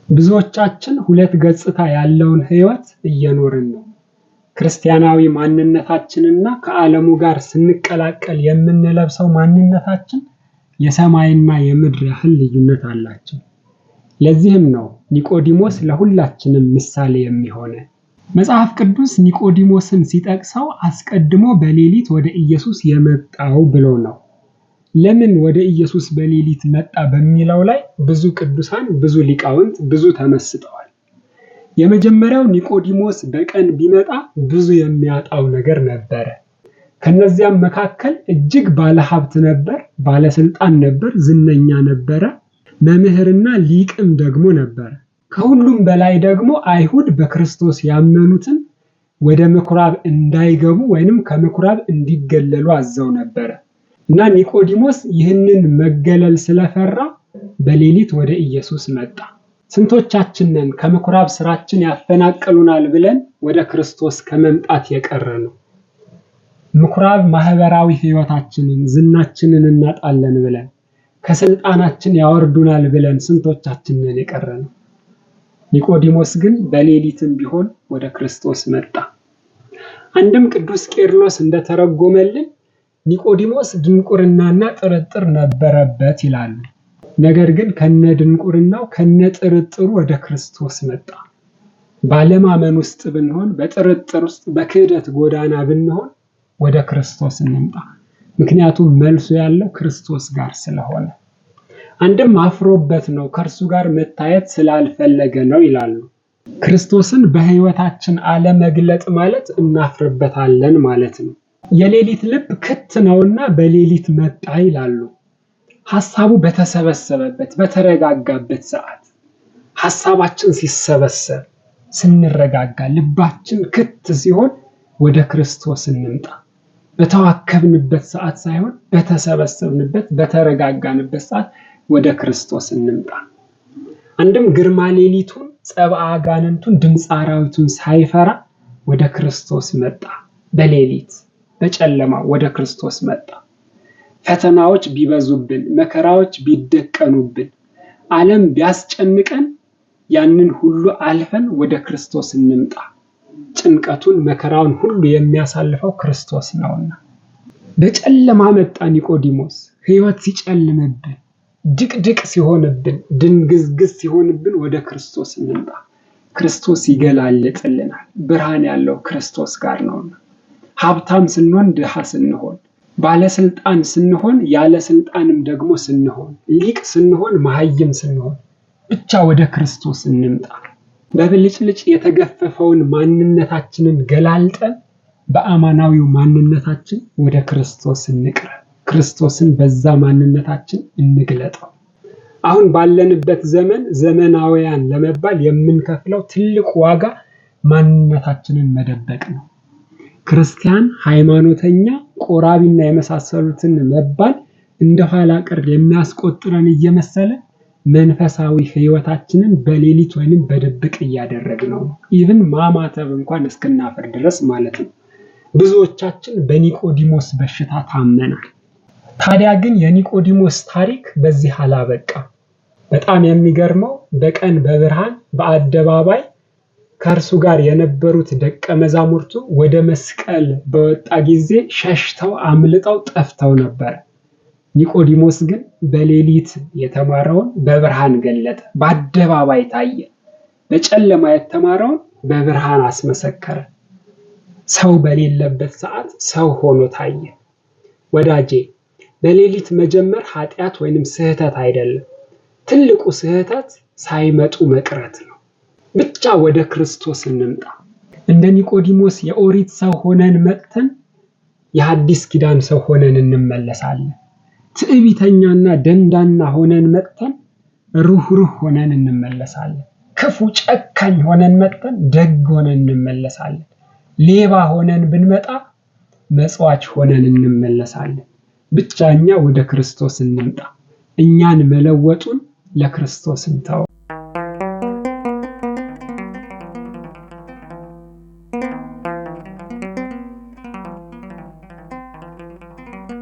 ብዙዎቻችን ሁለት ገጽታ ያለውን ህይወት እየኖርን ነው። ክርስቲያናዊ ማንነታችንና ከዓለሙ ጋር ስንቀላቀል የምንለብሰው ማንነታችን የሰማይና የምድር ያህል ልዩነት አላቸው። ለዚህም ነው ኒቆዲሞስ ለሁላችንም ምሳሌ የሚሆነን። መጽሐፍ ቅዱስ ኒቆዲሞስን ሲጠቅሰው አስቀድሞ በሌሊት ወደ ኢየሱስ የመጣው ብሎ ነው። ለምን ወደ ኢየሱስ በሌሊት መጣ በሚለው ላይ ብዙ ቅዱሳን፣ ብዙ ሊቃውንት ብዙ ተመስጠዋል። የመጀመሪያው ኒቆዲሞስ በቀን ቢመጣ ብዙ የሚያጣው ነገር ነበረ። ከነዚያም መካከል እጅግ ባለሀብት ነበር፣ ባለስልጣን ነበር፣ ዝነኛ ነበረ፣ መምህርና ሊቅም ደግሞ ነበር። ከሁሉም በላይ ደግሞ አይሁድ በክርስቶስ ያመኑትን ወደ ምኩራብ እንዳይገቡ ወይንም ከምኩራብ እንዲገለሉ አዘው ነበር። እና ኒቆዲሞስ ይህንን መገለል ስለፈራ በሌሊት ወደ ኢየሱስ መጣ። ስንቶቻችንን ከምኩራብ ስራችን ያፈናቅሉናል ብለን ወደ ክርስቶስ ከመምጣት የቀረ ነው? ምኩራብ ማህበራዊ ህይወታችንን፣ ዝናችንን እናጣለን ብለን ከስልጣናችን ያወርዱናል ብለን ስንቶቻችንን የቀረ ነው? ኒቆዲሞስ ግን በሌሊትም ቢሆን ወደ ክርስቶስ መጣ። አንድም ቅዱስ ቄርሎስ እንደተረጎመልን ኒቆዲሞስ ድንቁርናና ጥርጥር ነበረበት ይላሉ። ነገር ግን ከነድንቁርናው ከነጥርጥሩ ወደ ክርስቶስ መጣ። ባለማመን ውስጥ ብንሆን፣ በጥርጥር ውስጥ በክህደት ጎዳና ብንሆን ወደ ክርስቶስ እንምጣ። ምክንያቱም መልሱ ያለው ክርስቶስ ጋር ስለሆነ። አንድም አፍሮበት ነው፣ ከእርሱ ጋር መታየት ስላልፈለገ ነው ይላሉ። ክርስቶስን በህይወታችን አለመግለጥ ማለት እናፍርበታለን ማለት ነው። የሌሊት ልብ ክት ነውና በሌሊት መጣ ይላሉ። ሐሳቡ በተሰበሰበበት በተረጋጋበት ሰዓት፣ ሐሳባችን ሲሰበሰብ ስንረጋጋ፣ ልባችን ክት ሲሆን ወደ ክርስቶስ እንምጣ። በተዋከብንበት ሰዓት ሳይሆን በተሰበሰብንበት በተረጋጋንበት ሰዓት ወደ ክርስቶስ እንምጣ። አንድም ግርማ ሌሊቱን፣ ጸብአ አጋንንቱን፣ ድምፀ አራዊቱን ሳይፈራ ወደ ክርስቶስ መጣ። በሌሊት በጨለማ ወደ ክርስቶስ መጣ። ፈተናዎች ቢበዙብን፣ መከራዎች ቢደቀኑብን፣ ዓለም ቢያስጨንቀን ያንን ሁሉ አልፈን ወደ ክርስቶስ እንምጣ። ጭንቀቱን መከራውን ሁሉ የሚያሳልፈው ክርስቶስ ነውና። በጨለማ መጣ ኒቆዲሞስ። ህይወት ሲጨልምብን፣ ድቅድቅ ሲሆንብን፣ ድንግዝግዝ ሲሆንብን ወደ ክርስቶስ እንምጣ። ክርስቶስ ይገላልጥልናል። ብርሃን ያለው ክርስቶስ ጋር ነውና። ሀብታም ስንሆን፣ ድሃ ስንሆን፣ ባለስልጣን ስንሆን፣ ያለ ስልጣንም ደግሞ ስንሆን፣ ሊቅ ስንሆን፣ መሀይም ስንሆን ብቻ ወደ ክርስቶስ እንምጣ። በብልጭልጭ የተገፈፈውን ማንነታችንን ገላልጠን በአማናዊው ማንነታችን ወደ ክርስቶስ እንቅረብ። ክርስቶስን በዛ ማንነታችን እንግለጠው። አሁን ባለንበት ዘመን ዘመናውያን ለመባል የምንከፍለው ትልቅ ዋጋ ማንነታችንን መደበቅ ነው። ክርስቲያን፣ ሃይማኖተኛ፣ ቆራቢና የመሳሰሉትን መባል እንደኋላ ቀር የሚያስቆጥረን እየመሰለ መንፈሳዊ ህይወታችንን በሌሊት ወይንም በድብቅ እያደረግነው ነው። ኢቭን ማማተብ እንኳን እስክናፈር ድረስ ማለት ነው። ብዙዎቻችን በኒቆዲሞስ በሽታ ታመናል። ታዲያ ግን የኒቆዲሞስ ታሪክ በዚህ አላበቃም። በጣም የሚገርመው በቀን በብርሃን በአደባባይ ከእርሱ ጋር የነበሩት ደቀ መዛሙርቱ ወደ መስቀል በወጣ ጊዜ ሸሽተው አምልጠው ጠፍተው ነበር። ኒቆዲሞስ ግን በሌሊት የተማረውን በብርሃን ገለጠ፣ በአደባባይ ታየ። በጨለማ የተማረውን በብርሃን አስመሰከረ። ሰው በሌለበት ሰዓት ሰው ሆኖ ታየ። ወዳጄ፣ በሌሊት መጀመር ኃጢአት ወይንም ስህተት አይደለም። ትልቁ ስህተት ሳይመጡ መቅረት ነው። ብቻ ወደ ክርስቶስ እንምጣ። እንደ ኒቆዲሞስ የኦሪት ሰው ሆነን መጥተን የሐዲስ ኪዳን ሰው ሆነን እንመለሳለን። ትዕቢተኛና ደንዳና ሆነን መጥተን ሩህሩህ ሆነን እንመለሳለን። ክፉ ጨካኝ ሆነን መጥተን ደግ ሆነን እንመለሳለን። ሌባ ሆነን ብንመጣ መጽዋች ሆነን እንመለሳለን። ብቻ እኛ ወደ ክርስቶስ እንምጣ። እኛን መለወጡን ለክርስቶስ እንተው።